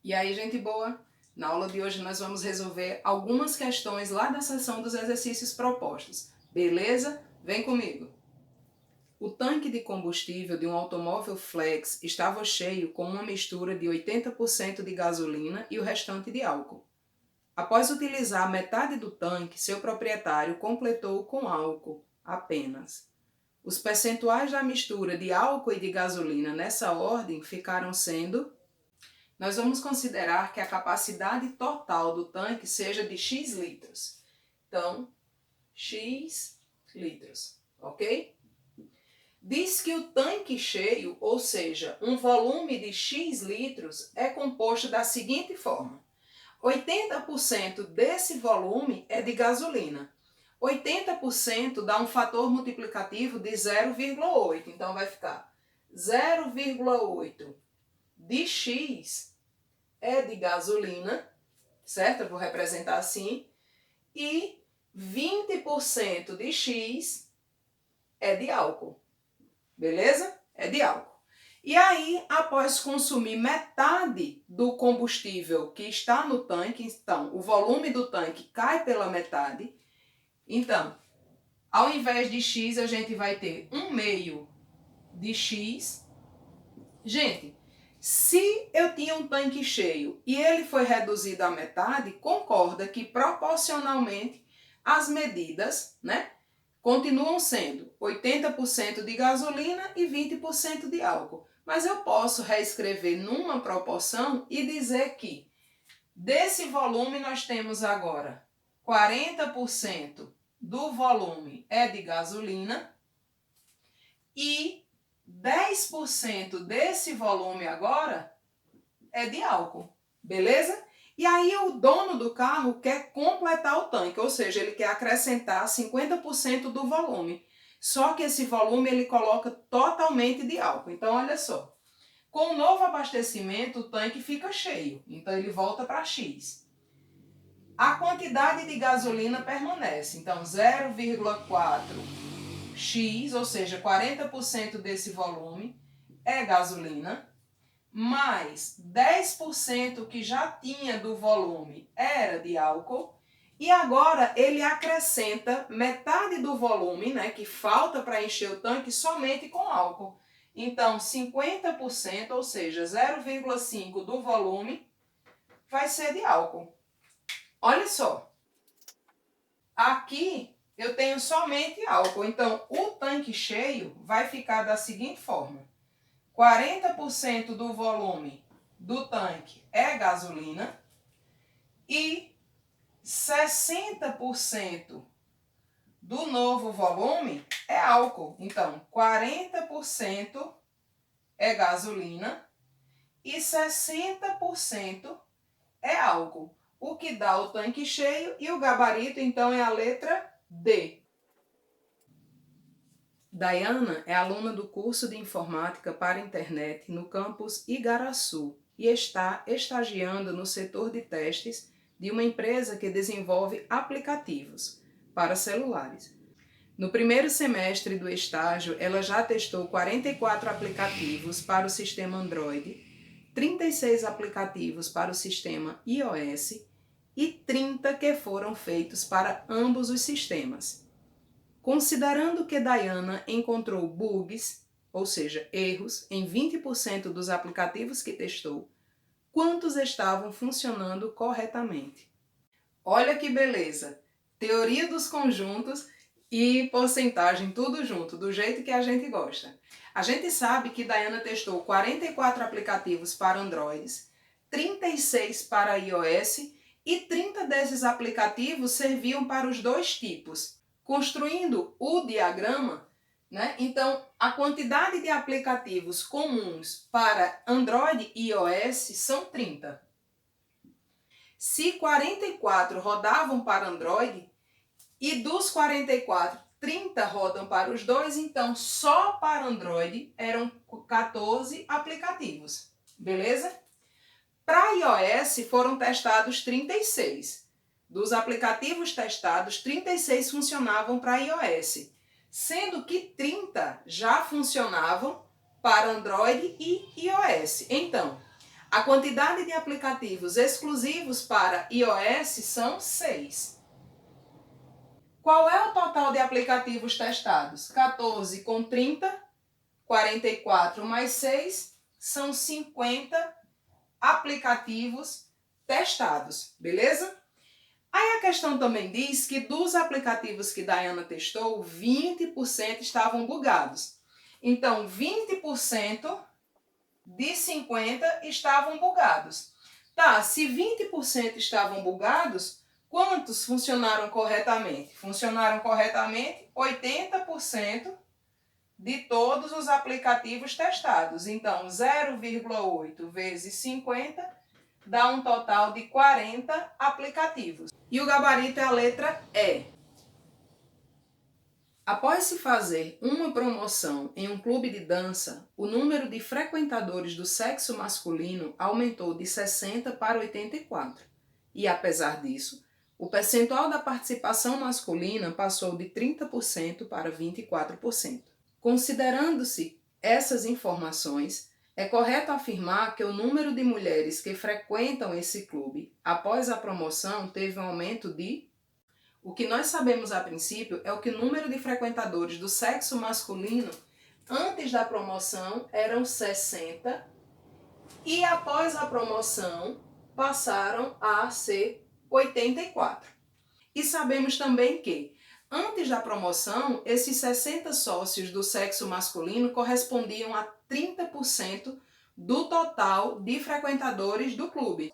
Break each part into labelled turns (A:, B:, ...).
A: E aí, gente boa? Na aula de hoje nós vamos resolver algumas questões lá da seção dos exercícios propostos. Beleza? Vem comigo! O tanque de combustível de um automóvel flex estava cheio com uma mistura de 80% de gasolina e o restante de álcool. Após utilizar metade do tanque, seu proprietário completou com álcool apenas. Os percentuais da mistura de álcool e de gasolina nessa ordem ficaram sendo... Nós vamos considerar que a capacidade total do tanque seja de X litros. Então, X litros, ok? Diz que o tanque cheio, ou seja, um volume de X litros, é composto da seguinte forma. 80% desse volume é de gasolina. 80% dá um fator multiplicativo de 0,8. Então, vai ficar 0,8 de X é de gasolina, certo? Eu vou representar assim. E 20% de X é de álcool. Beleza? É de álcool. E aí, após consumir metade do combustível que está no tanque, então, o volume do tanque cai pela metade. Então, ao invés de X, a gente vai ter 1/2 de X. Gente, se eu tinha um tanque cheio e ele foi reduzido à metade, concorda que proporcionalmente as medidas, né, continuam sendo 80% de gasolina e 20% de álcool. Mas eu posso reescrever numa proporção e dizer que desse volume nós temos agora 40% do volume é de gasolina e 10% desse volume agora é de álcool, beleza? E aí o dono do carro quer completar o tanque, ou seja, ele quer acrescentar 50% do volume. Só que esse volume ele coloca totalmente de álcool. Então, olha só, com o novo abastecimento o tanque fica cheio, então ele volta para X. A quantidade de gasolina permanece, então 0,4 X, ou seja, 40% desse volume é gasolina, mais 10% que já tinha do volume era de álcool, e agora ele acrescenta metade do volume, né, que falta para encher o tanque somente com álcool. Então, 50%, ou seja, 0,5 do volume vai ser de álcool. Olha só, aqui eu tenho somente álcool, então o tanque cheio vai ficar da seguinte forma. 40% do volume do tanque é gasolina e 60% do novo volume é álcool. Então, 40% é gasolina e 60% é álcool. O que dá o tanque cheio e o gabarito, então, é a letra D. Dayana é aluna do curso de Informática para a Internet no campus Igaraçu e está estagiando no setor de testes de uma empresa que desenvolve aplicativos para celulares. No primeiro semestre do estágio, ela já testou 44 aplicativos para o sistema Android, 36 aplicativos para o sistema iOS e 30 que foram feitos para ambos os sistemas. Considerando que Dayana encontrou bugs, ou seja, erros, em 20% dos aplicativos que testou, quantos estavam funcionando corretamente? Olha que beleza! Teoria dos conjuntos e porcentagem tudo junto, do jeito que a gente gosta. A gente sabe que Dayana testou 44 aplicativos para Android, 36 para iOS e 30 desses aplicativos serviam para os dois tipos. Construindo o diagrama, né? Então, a quantidade de aplicativos comuns para Android e iOS são 30. Se 44 rodavam para Android e dos 44, 30 rodam para os dois, então só para Android eram 14 aplicativos, beleza? Para iOS foram testados 36. Dos aplicativos testados, 36 funcionavam para iOS, sendo que 30 já funcionavam para Android e iOS. Então, A quantidade de aplicativos exclusivos para iOS são 6. Qual é o total de aplicativos testados? 14 com 30, 44 mais 6, são 50 aplicativos testados, beleza? Aí a questão também diz que dos aplicativos que Dayana testou, 20% estavam bugados. Então, 20% de 50 estavam bugados. Tá, se 20% estavam bugados, quantos funcionaram corretamente? Funcionaram corretamente 80% de todos os aplicativos testados. Então, 0,8 vezes 50 dá um total de 40 aplicativos. E o gabarito é a letra E. Após se fazer uma promoção em um clube de dança, o número de frequentadores do sexo masculino aumentou de 60 para 84. E apesar disso, o percentual da participação masculina passou de 30% para 24%. Considerando-se essas informações, é correto afirmar que o número de mulheres que frequentam esse clube após a promoção teve um aumento de... O que nós sabemos a princípio é que o número de frequentadores do sexo masculino antes da promoção eram 60 e após a promoção passaram a ser 84. E sabemos também que antes da promoção, esses 60 sócios do sexo masculino correspondiam a 30% do total de frequentadores do clube.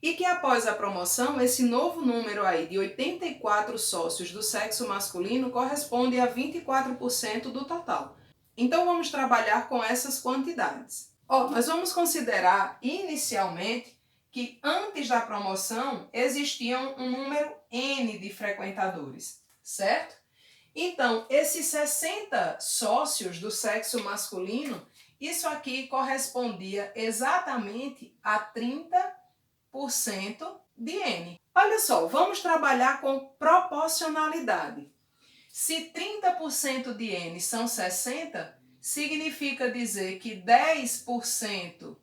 A: E que após a promoção, esse novo número aí de 84 sócios do sexo masculino corresponde a 24% do total. Então vamos trabalhar com essas quantidades. Nós vamos considerar inicialmente que antes da promoção existiam um número N de frequentadores, certo? Então, esses 60 sócios do sexo masculino, isso aqui correspondia exatamente a 30% de N. Olha só, vamos trabalhar com proporcionalidade. Se 30% de N são 60, significa dizer que 10%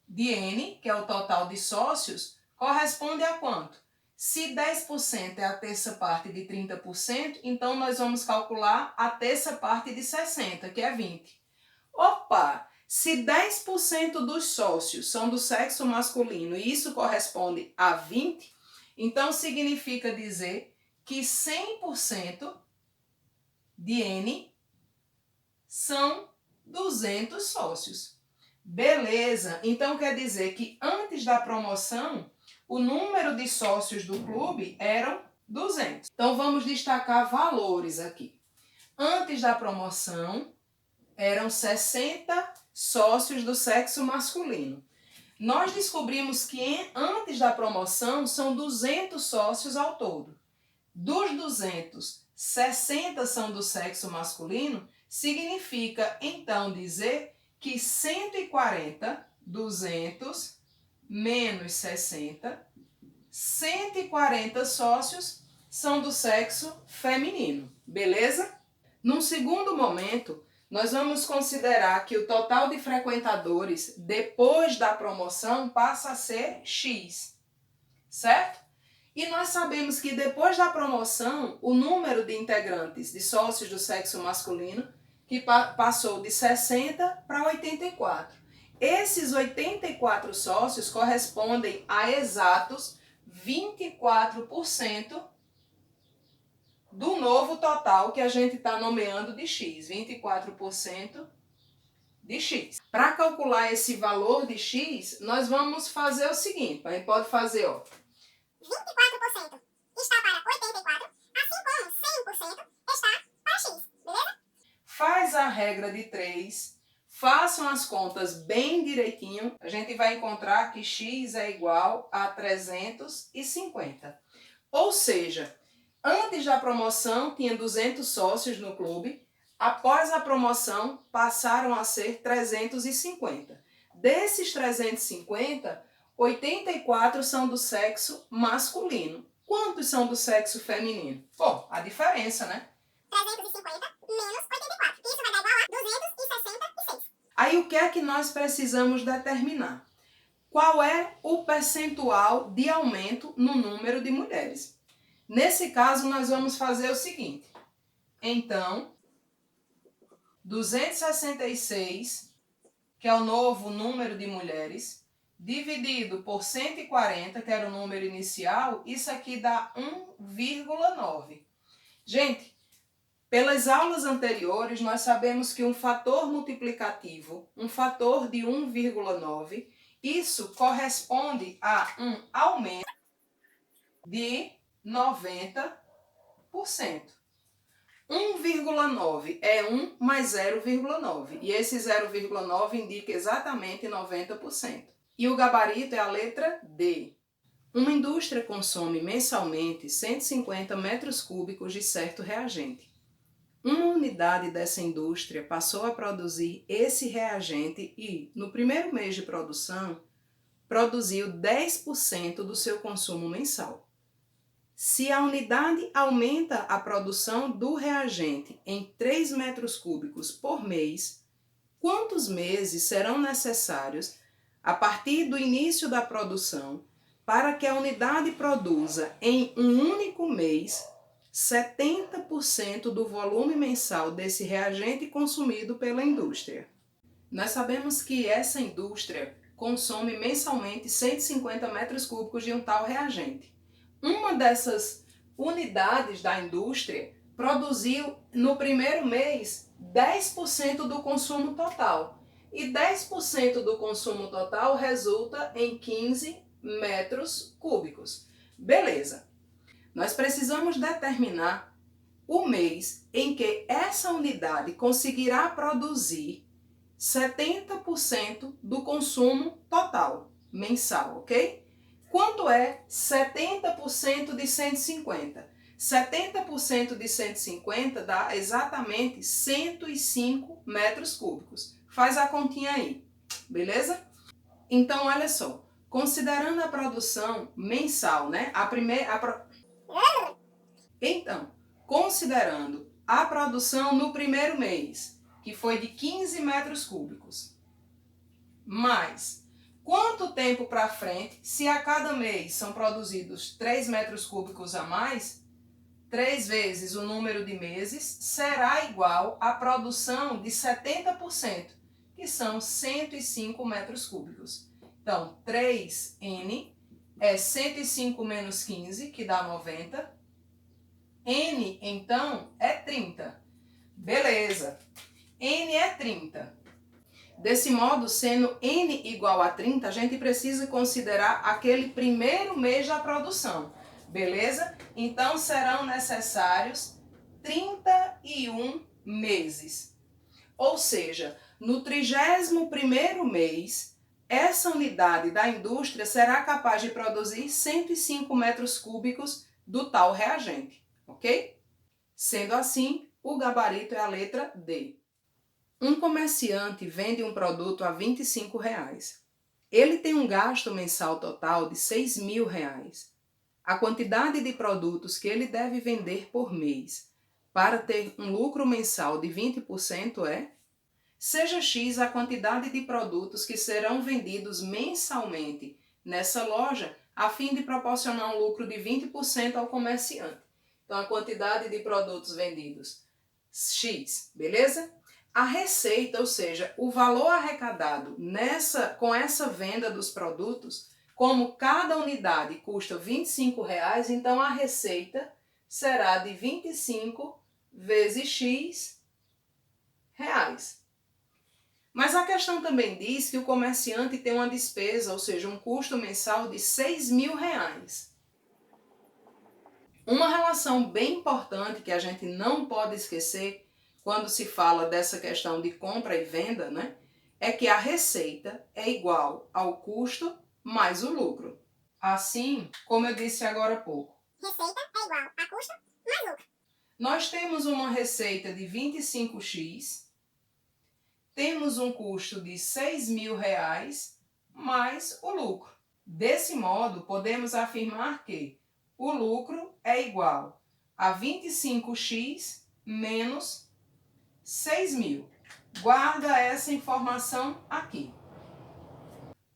A: de N, que é o total de sócios, corresponde a quanto? Se 10% é a terça parte de 30%, então nós vamos calcular a terça parte de 60, que é 20. Opa! Se 10% dos sócios são do sexo masculino e isso corresponde a 20, então significa dizer que 100% de N são 200 sócios. Beleza, então quer dizer que antes da promoção, o número de sócios do clube eram 200. Então vamos destacar valores aqui. Antes da promoção, eram 60 sócios do sexo masculino. Nós descobrimos que antes da promoção são 200 sócios ao todo. Dos 200, 60 são do sexo masculino, significa então dizer que 140, 200 menos 60, 140 sócios são do sexo feminino, beleza? Num segundo momento, nós vamos considerar que o total de frequentadores depois da promoção passa a ser X, certo? E nós sabemos que depois da promoção, o número de integrantes, de sócios do sexo masculino, que passou de 60 para 84. Esses 84 sócios correspondem a exatos 24% do novo total que a gente está nomeando de X, 24% de X. Para calcular esse valor de X, nós vamos fazer o seguinte, a gente pode fazer,
B: 24% está para 84, assim como 100% está para X, beleza?
A: Faz a regra de 3, façam as contas bem direitinho, a gente vai encontrar que X é igual a 350. Ou seja, antes da promoção tinha 200 sócios no clube, após a promoção passaram a ser 350. Desses 350, 84 são do sexo masculino. Quantos são do sexo feminino? Bom, a diferença, né?
B: 350 menos 84. Isso vai dar igual a 266.
A: Aí o que é que nós precisamos determinar? Qual é o percentual de aumento no número de mulheres? Nesse caso, nós vamos fazer o seguinte. Então, 266, que é o novo número de mulheres, dividido por 140, que era o número inicial, isso aqui dá 1,9. Gente, pelas aulas anteriores, nós sabemos que um fator multiplicativo, um fator de 1,9, isso corresponde a um aumento de 90%. 1,9 é 1 mais 0,9. E esse 0,9 indica exatamente 90%. E o gabarito é a letra D. Uma indústria consome mensalmente 150 metros cúbicos de certo reagente. Uma unidade dessa indústria passou a produzir esse reagente e, no primeiro mês de produção, produziu 10% do seu consumo mensal. Se a unidade aumenta a produção do reagente em 3 metros cúbicos por mês, quantos meses serão necessários, a partir do início da produção, para que a unidade produza em um único mês 70% do volume mensal desse reagente consumido pela indústria? Nós sabemos que essa indústria consome mensalmente 150 metros cúbicos de um tal reagente. Uma dessas unidades da indústria produziu no primeiro mês 10% do consumo total. E 10% do consumo total resulta em 15 metros cúbicos. Beleza. Nós precisamos determinar o mês em que essa unidade conseguirá produzir 70% do consumo total mensal, ok? Quanto é 70% de 150? 70% de 150 dá exatamente 105 metros cúbicos. Faz a continha aí, beleza? Então, olha só, considerando a produção mensal, né? Então, considerando a produção no primeiro mês, que foi de 15 metros cúbicos, mais quanto tempo para frente, se a cada mês são produzidos 3 metros cúbicos a mais, 3 vezes o número de meses será igual à produção de 70%, que são 105 metros cúbicos. Então, 3N é 105 menos 15, que dá 90. N, então, é 30. Beleza. N é 30. Desse modo, sendo N igual a 30, a gente precisa considerar aquele primeiro mês da produção. Beleza? Então, serão necessários 31 meses. Ou seja, no 31º mês, essa unidade da indústria será capaz de produzir 105 metros cúbicos do tal reagente. Ok? Sendo assim, o gabarito é a letra D. Um comerciante vende um produto a R$25. Ele tem um gasto mensal total de R$6.000. A quantidade de produtos que ele deve vender por mês para ter um lucro mensal de 20% é: seja X a quantidade de produtos que serão vendidos mensalmente nessa loja a fim de proporcionar um lucro de 20% ao comerciante. Então, a quantidade de produtos vendidos, X, beleza? A receita, ou seja, o valor arrecadado com essa venda dos produtos, como cada unidade custa R$25, então a receita será de 25 vezes X reais. Mas a questão também diz que o comerciante tem uma despesa, ou seja, um custo mensal de R$6.000. Uma relação bem importante que a gente não pode esquecer quando se fala dessa questão de compra e venda, né, é que a receita é igual ao custo mais o lucro. Assim, como eu disse agora há pouco.
B: Receita é igual a custo mais lucro.
A: Nós temos uma receita de 25x, temos um custo de R$6.000 mais o lucro. Desse modo, podemos afirmar que o lucro é igual a 25x menos 6.000. Guarda essa informação aqui.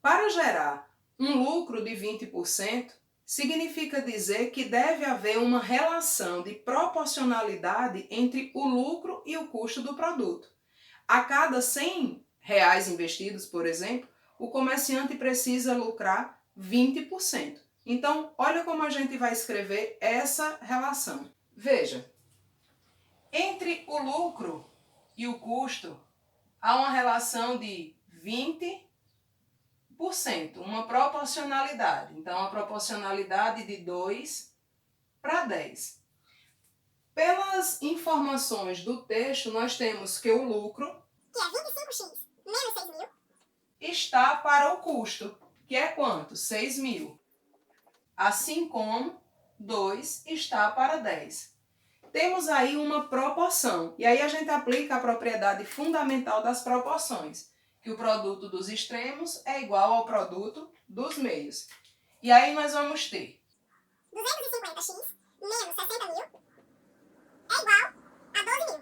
A: Para gerar um lucro de 20%, significa dizer que deve haver uma relação de proporcionalidade entre o lucro e o custo do produto. A cada R$100 investidos, por exemplo, o comerciante precisa lucrar 20%. Então, olha como a gente vai escrever essa relação. Veja, entre o lucro e o custo, há uma relação de 20%, uma proporcionalidade. Então, a proporcionalidade de 2:10. Pelas informações do texto, nós temos que o lucro,
B: que é 25x menos 6.000,
A: está para o custo, que é quanto? 6.000. Assim como 2 está para 10. Temos aí uma proporção. E aí a gente aplica a propriedade fundamental das proporções, que o produto dos extremos é igual ao produto dos meios. E aí nós vamos ter
B: 250x menos 60.000 é igual a 12.000.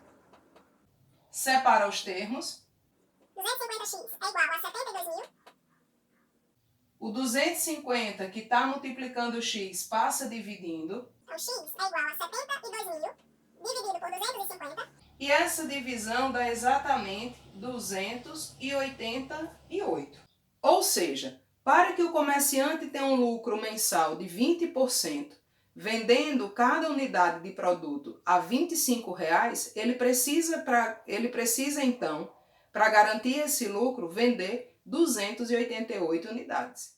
A: Separa os termos.
B: 250x é igual a 72.000.
A: O 250 que está multiplicando o x passa dividindo.
B: Então, x é igual a 72.000 dividido por 250.
A: E essa divisão dá exatamente 288. Ou seja, para que o comerciante tenha um lucro mensal de 20%, vendendo cada unidade de produto a R$25, ele precisa então, para garantir esse lucro, vender 288 unidades.